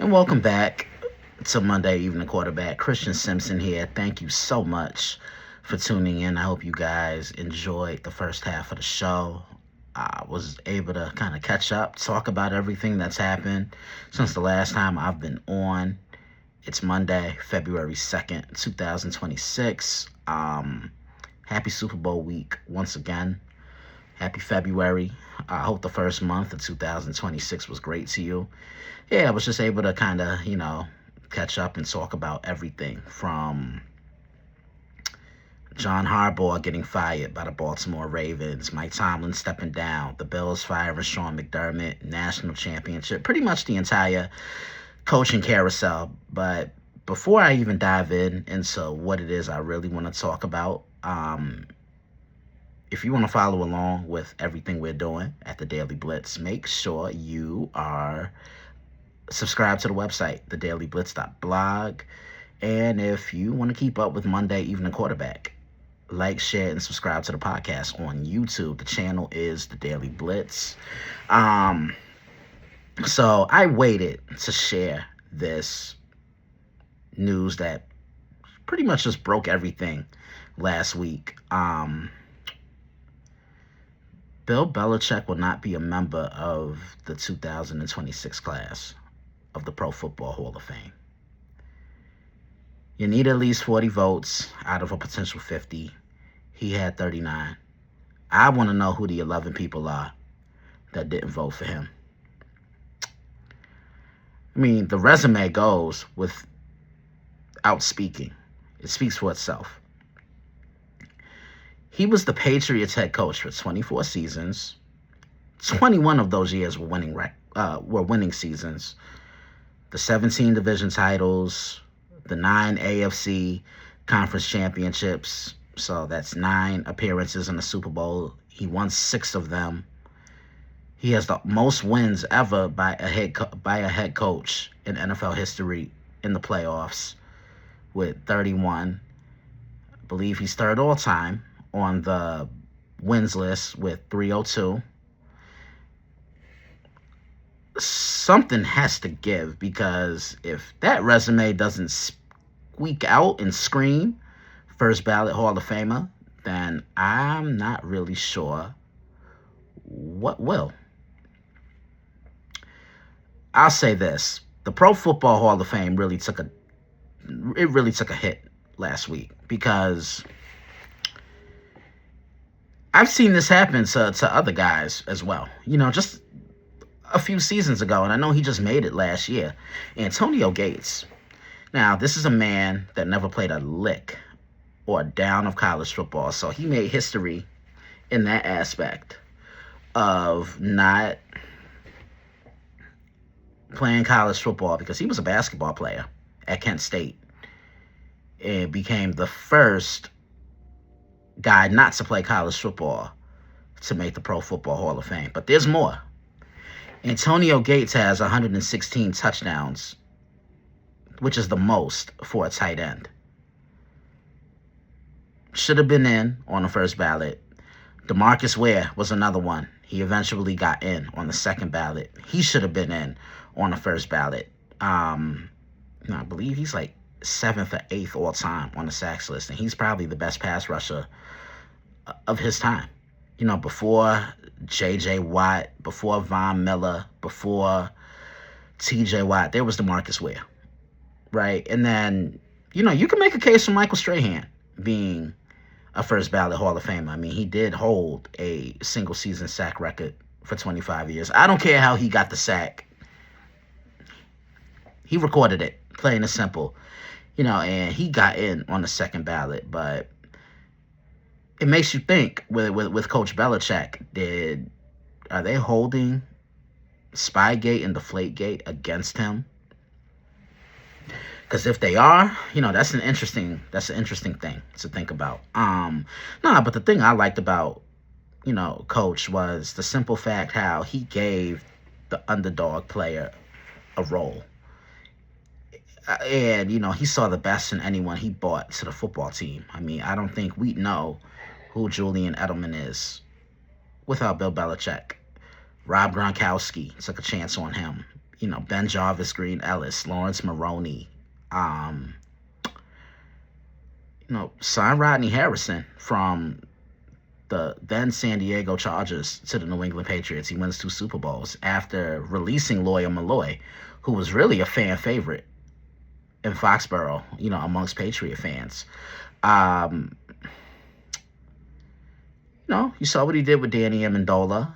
And welcome back to Monday Evening Quarterback. Christian Simpson here. Thank you so much for tuning in. I hope you guys enjoyed the first half of the show. I was able to kind of catch up, talk about everything that's happened since the last time I've been on. It's Monday, February 2nd, 2026. Happy Super Bowl week once again. Happy February. I hope the first month of 2026 was great to you. Yeah, I was just able to kind of, catch up and talk about everything from John Harbaugh getting fired by the Baltimore Ravens, Mike Tomlin stepping down, the Bills firing Sean McDermott, national championship, pretty much the entire coaching carousel. But before I even dive into what it is I really want to talk about, if you want to follow along with everything we're doing at the Daily Blitz, make sure you are subscribed to the website, thedailyblitz.blog. And if you want to keep up with Monday Evening Quarterback, like, share, and subscribe to the podcast on YouTube. The channel is The Daily Blitz. So I waited to share this news that pretty much just broke everything last week. Bill Belichick will not be a member of the 2026 class of the Pro Football Hall of Fame. You need at least 40 votes out of a potential 50. He had 39. I want to know who the 11 people are that didn't vote for him. I mean, the resume goes without speaking. It speaks for itself. He was the Patriots head coach for 24 seasons. 21 of those years were winning seasons. The 17 division titles, the 9 AFC conference championships. So that's 9 appearances in the Super Bowl. He won 6 of them. He has the most wins ever by a head coach in NFL history in the playoffs with 31. I believe he's third all time on the wins list with 302. Something has to give, because if that resume doesn't squeak out and scream first ballot Hall of Famer, then I'm not really sure what will. I'll say this: the Pro Football Hall of Fame really took a hit last week, because I've seen this happen to other guys as well. Just a few seasons ago, and I know he just made it last year. Antonio Gates. Now, this is a man that never played a lick or a down of college football, so he made history in that aspect of not playing college football, because he was a basketball player at Kent State and became the first guy not to play college football to make the Pro Football Hall of Fame. But there's more. Antonio Gates has 116 touchdowns, which is the most for a tight end. Should have been in on the first ballot. DeMarcus Ware was another one. He eventually got in on the second ballot. He should have been in on the first ballot. I believe he's like 7th or 8th all time on the sacks list, and he's probably the best pass rusher of his time. Before J.J. Watt, before Von Miller, before T.J. Watt, there was DeMarcus Ware, right? And then, you can make a case for Michael Strahan being a first ballot Hall of Famer. I mean, he did hold a single season sack record for 25 years. I don't care how he got the sack. He recorded it, plain and simple. And he got in on the second ballot. But it makes you think with Coach Belichick, are they holding Spygate and Deflategate against him? Because if they are, that's an interesting thing to think about. But the thing I liked about, Coach was the simple fact how he gave the underdog player a role. And, he saw the best in anyone he brought to the football team. I mean, I don't think we know who Julian Edelman is without Bill Belichick. Rob Gronkowski took a chance on him. Ben Jarvis, Green Ellis, Lawrence Maroney, um, sign Rodney Harrison from the then San Diego Chargers to the New England Patriots. He wins 2 Super Bowls after releasing Lawyer Malloy, who was really a fan favorite in Foxborough, amongst Patriot fans. You saw what he did with Danny Amendola,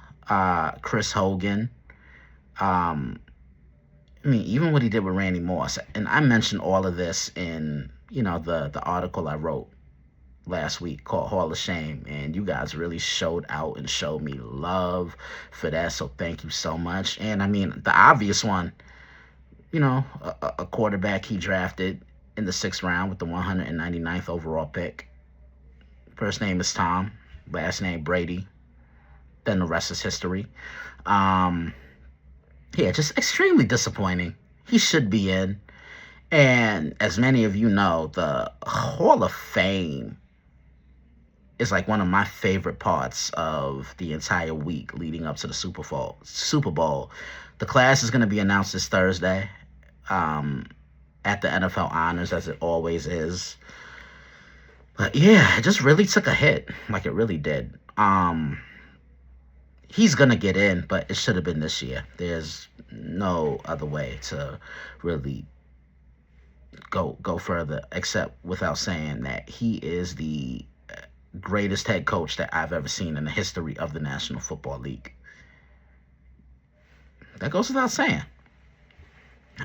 Chris Hogan. Even what he did with Randy Moss. And I mentioned all of this in, the article I wrote last week called Hall of Shame. And you guys really showed out and showed me love for that. So thank you so much. And the obvious one, a quarterback he drafted in the 6th round with the 199th overall pick. First name is Tom, last name Brady. Then the rest is history. Just extremely disappointing. He should be in. And as many of you know, the Hall of Fame is like one of my favorite parts of the entire week leading up to the Super Bowl. The class is going to be announced this Thursday at the NFL Honors, as it always is. But yeah, it just really took a hit. Like it really did. He's going to get in, but it should have been this year. There's no other way to really go further except without saying that he is the greatest head coach that I've ever seen in the history of the National Football League. That goes without saying.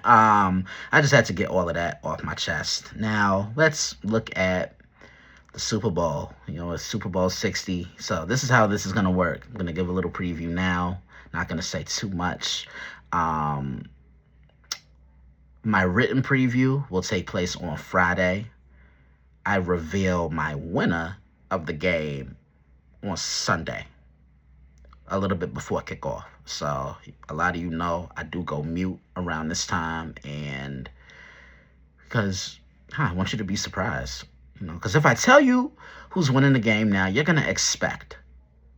I just had to get all of that off my chest. Now, let's look at the Super Bowl. It's Super Bowl 60. So this is how this is going to work. I'm going to give a little preview now. Not going to say too much. My written preview will take place on Friday. I reveal my winner of the game on Sunday, a little bit before kickoff. So a lot of you know I do go mute around this time, and because I want you to be surprised. Because if I tell you who's winning the game now, you're going to expect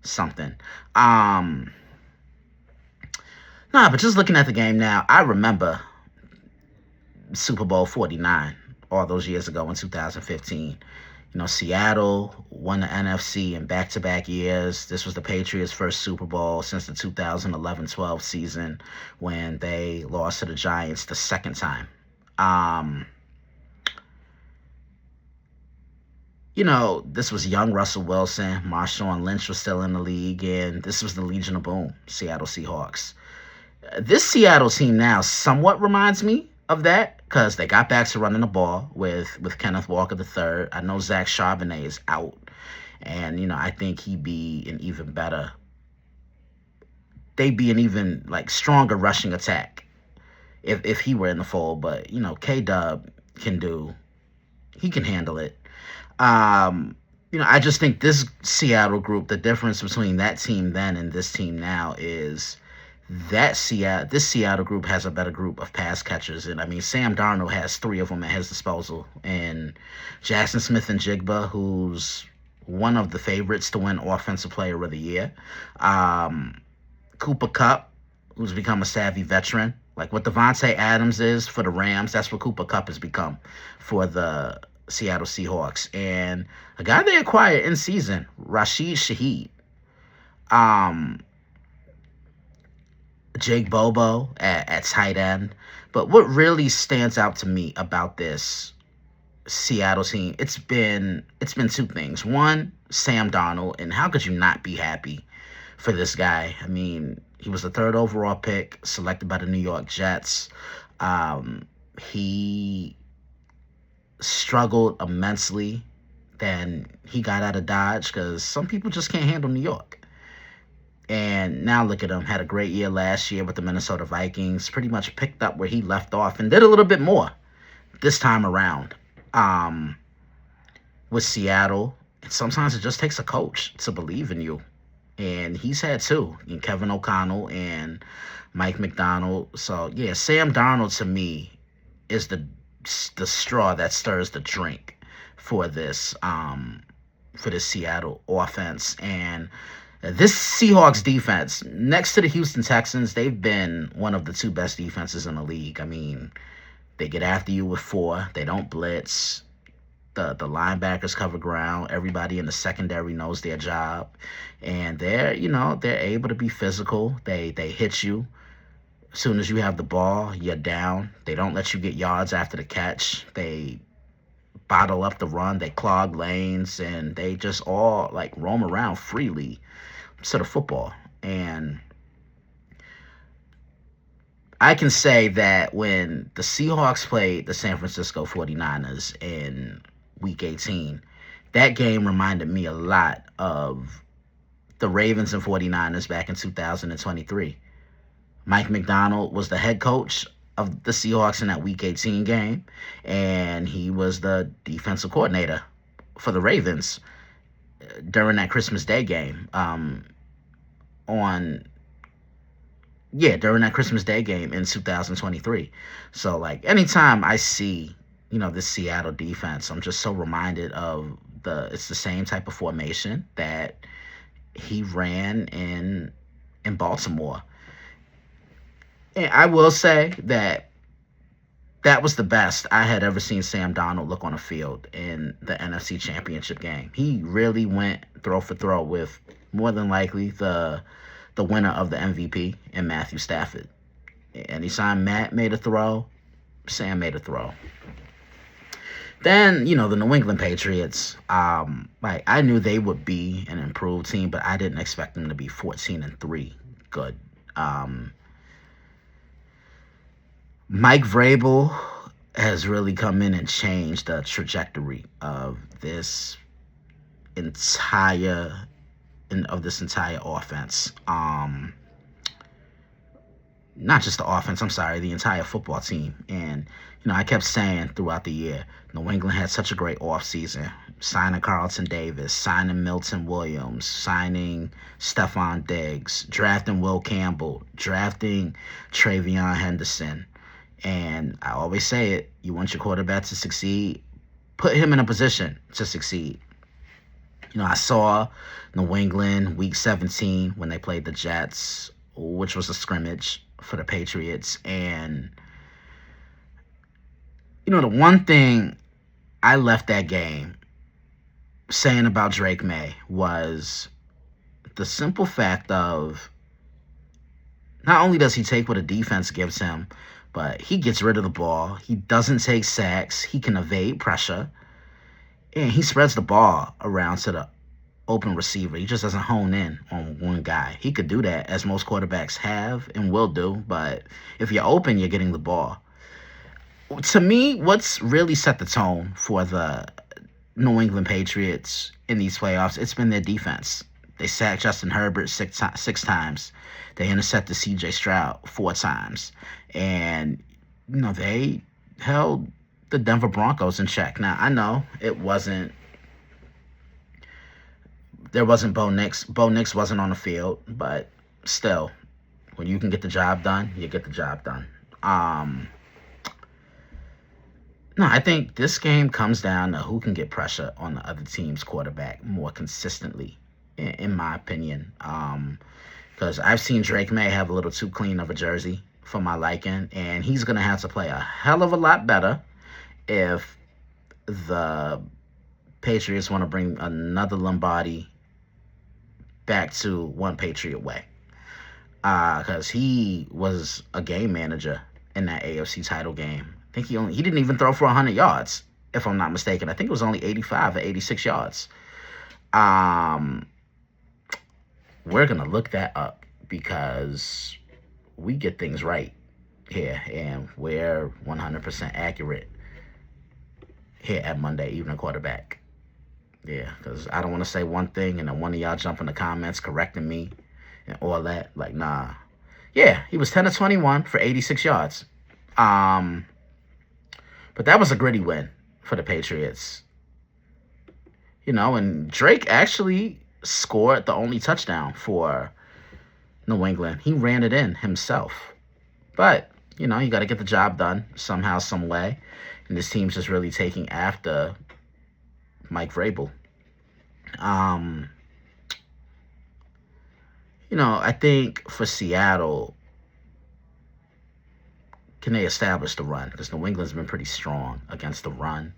something. But just looking at the game now, I remember Super Bowl 49 all those years ago in 2015. Seattle won the NFC in back-to-back years. This was the Patriots' first Super Bowl since the 2011-12 season when they lost to the Giants the second time. This was young Russell Wilson. Marshawn Lynch was still in the league, and this was the Legion of Boom, Seattle Seahawks. This Seattle team now somewhat reminds me of that because they got back to running the ball with Kenneth Walker III. I know Zach Charbonnet is out, and, I think he'd be an even better. They'd be an even, stronger rushing attack if he were in the fold. But, K-Dub he can handle it. I just think this Seattle group, the difference between that team then and this team now is this Seattle group has a better group of pass catchers. And, Sam Darnold has 3 of them at his disposal. And Jackson Smith and Jigba, who's one of the favorites to win Offensive Player of the Year. Cooper Kupp, who's become a savvy veteran. Like what Devontae Adams is for the Rams, that's what Cooper Kupp has become for the Seattle Seahawks. And a guy they acquired in season, Rashid Shaheed. Jake Bobo at tight end. But what really stands out to me about this Seattle team, it's been 2 things. One, Sam Darnold, and how could you not be happy for this guy? He was the 3rd overall pick, selected by the New York Jets. He struggled immensely. Then he got out of Dodge because some people just can't handle New York. And now look at him. Had a great year last year with the Minnesota Vikings. Pretty much picked up where he left off and did a little bit more this time around with Seattle. And sometimes it just takes a coach to believe in you. And he's had 2, in Kevin O'Connell and Mike McDonald. So, yeah, Sam Darnold to me is the straw that stirs the drink for this Seattle offense. And This Seahawks defense, next to the Houston Texans, they've been one of the two best defenses in the league. I mean, they get after you with four. They don't blitz. The linebackers cover ground. Everybody in the secondary knows their job, and they're able to be physical. They hit you as soon as you have the ball. You're down. They don't let you get yards after the catch. They bottle up the run. They clog lanes, and they just all like roam around freely to the football. And I can say that when the Seahawks played the San Francisco 49ers in Week 18, that game reminded me a lot of the Ravens and 49ers back in 2023. Mike McDonald was the head coach of the Seahawks in that Week 18 game, and he was the defensive coordinator for the Ravens during that Christmas Day game. During that Christmas Day game in 2023. So, like, anytime I see, this Seattle defense, I'm just so reminded of it's the same type of formation that he ran in Baltimore. And I will say that was the best I had ever seen Sam Darnold look on a field in the NFC Championship game. He really went throw for throw with more than likely the winner of the MVP in Matthew Stafford. Anytime Matt made a throw, Sam made a throw. Then, the New England Patriots, I knew they would be an improved team, but I didn't expect them to be 14-3 good. Mike Vrabel has really come in and changed the trajectory of this entire offense. Not just the offense, the entire football team. And, I kept saying throughout the year, New England had such a great offseason. Signing Carlton Davis, signing Milton Williams, signing Stephon Diggs, drafting Will Campbell, drafting Travion Henderson. And I always say it, you want your quarterback to succeed, put him in a position to succeed. I saw New England Week 17 when they played the Jets, which was a scrimmage for the Patriots. And, the one thing I left that game saying about Drake May was the simple fact of not only does he take what a defense gives him, but he gets rid of the ball. He doesn't take sacks. He can evade pressure. And he spreads the ball around to the open receiver. He just doesn't hone in on one guy. He could do that, as most quarterbacks have and will do, but if you're open, you're getting the ball. To me, what's really set the tone for the New England Patriots in these playoffs, it's been their defense. They sacked Justin Herbert six times. They intercepted C.J. Stroud 4 times. And, they held the Denver Broncos in check. Now, I know there wasn't Bo Nix. Bo Nix wasn't on the field, but still, when you can get the job done, you get the job done. No, I think this game comes down to who can get pressure on the other team's quarterback more consistently, in my opinion. Because I've seen Drake May have a little too clean of a jersey for my liking, and he's going to have to play a hell of a lot better if the Patriots want to bring another Lombardi back to one Patriot way. Because he was a game manager in that AFC title game. I think he didn't even throw for 100 yards, if I'm not mistaken. I think it was only 85 or 86 yards. We're going to look that up because we get things right here, and we're 100% accurate here at Monday Evening Quarterback. Yeah, because I don't want to say one thing and then one of y'all jump in the comments correcting me and all that. Like, nah. Yeah, he was 10 of 21 for 86 yards. But that was a gritty win for the Patriots. And Drake actually scored the only touchdown for New England. He ran it in himself. But, you got to get the job done somehow, some way. And this team's just really taking after Mike Vrabel. I think for Seattle, can they establish the run? Because New England's been pretty strong against the run.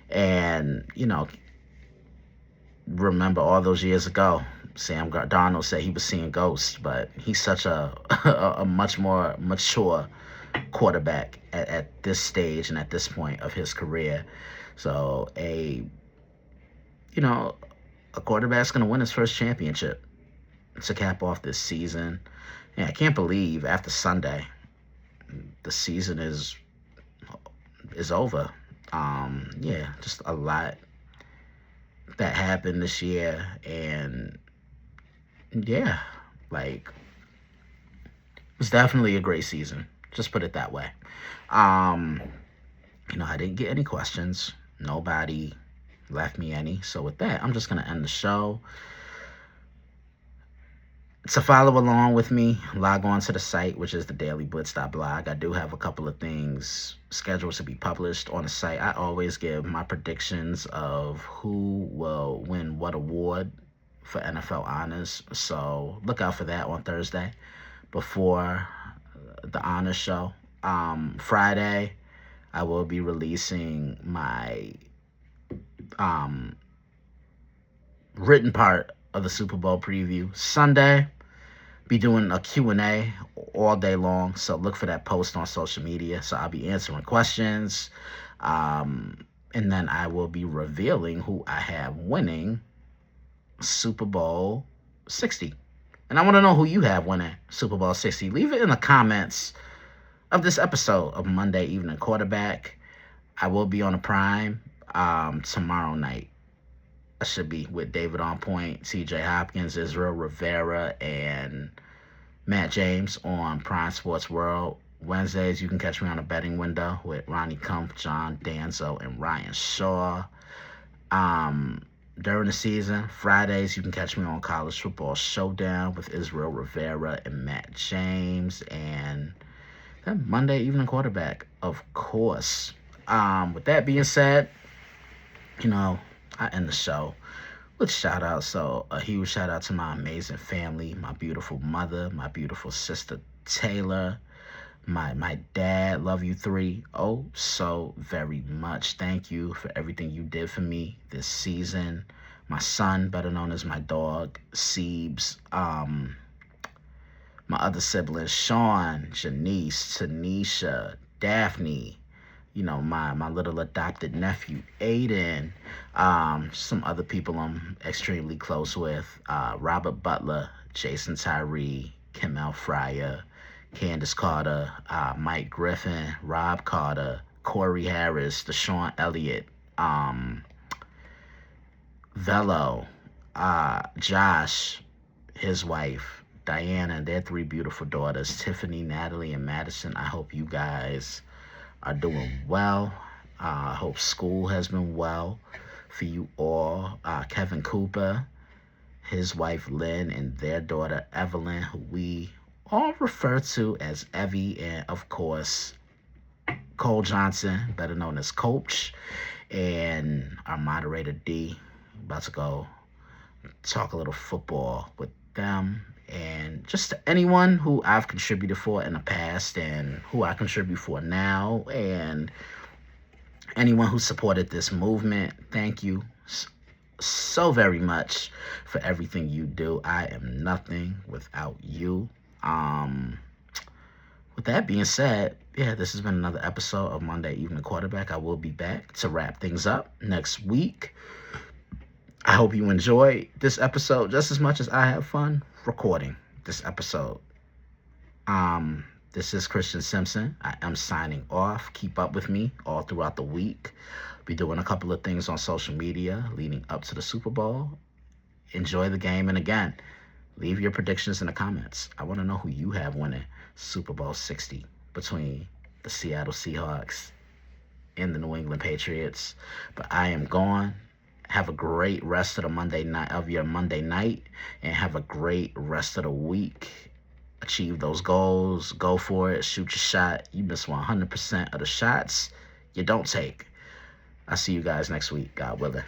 And, remember all those years ago, Sam Darnold said he was seeing ghosts, but he's such a a much more mature quarterback at this stage and at this point of his career. So a quarterback's going to win his first championship to cap off this season. Yeah, I can't believe after Sunday the season is over. Yeah, just a lot that happened this year, and yeah, like, it's definitely a great season. Just put it that way. Um, I didn't get any questions. Nobody left me any. So with that, I'm just gonna end the show. To follow along with me, log on to the site, which is the dailyblitz.blog. I do have a couple of things scheduled to be published on the site. I always give my predictions of who will win what award for NFL honors. So look out for that on Thursday before the honors show. Friday, I will be releasing my written part of the Super Bowl preview. Sunday, be doing a Q&A all day long, so look for that post on social media. So I'll be answering questions, and then I will be revealing who I have winning Super Bowl 60. And I want to know who you have winning Super Bowl 60. Leave it in the comments of this episode of Monday Evening Quarterback. I will be on a Prime tomorrow night. I should be with David On Point, TJ Hopkins, Israel Rivera, and Matt James on Prime Sports World. Wednesdays, you can catch me on a betting window with Ronnie Kump, John Danzo, and Ryan Shaw. During the season, Fridays, you can catch me on College Football Showdown with Israel Rivera and Matt James. And then Monday Evening Quarterback, of course. With that being said, I end the show with shout outs. So a huge shout out to my amazing family, my beautiful mother, my beautiful sister Taylor, my dad. Love you three so very much. Thank you for everything you did for me this season. My son, better known as my dog, Siebes. My other siblings, Sean, Janice, Tanisha, Daphne, my little adopted nephew, Aiden, some other people I'm extremely close with, Robert Butler, Jason Tyree, Kimmel Fryer, Candace Carter, Mike Griffin, Rob Carter, Corey Harris, Deshaun Elliott, Velo, Josh, his wife, Diana, and their three beautiful daughters, Tiffany, Natalie, and Madison. I hope you guys are doing well. I hope school has been well for you all. Kevin Cooper, his wife Lynn, and their daughter Evelyn, who we all refer to as Evie, and of course Cole Johnson, better known as Coach, and our moderator D. About to go talk a little football with them. And just to anyone who I've contributed for in the past and who I contribute for now, and anyone who supported this movement, thank you so very much for everything you do. I am nothing without you. With that being said, this has been another episode of Monday Evening Quarterback. I will be back to wrap things up next week. I hope you enjoyed this episode just as much as I have fun recording this episode. This is Christian Simpson. I am signing off. Keep up with me all throughout the week. Be doing a couple of things on social media leading up to the Super Bowl. Enjoy the game, and again, leave your predictions in the comments. I want to know who you have winning Super Bowl 60 between the Seattle Seahawks and the New England Patriots. But I am gone. Have a great rest of your Monday night, and have a great rest of the week. Achieve those goals. Go for it. Shoot your shot. You miss 100% of the shots you don't take. I'll see you guys next week, God willing.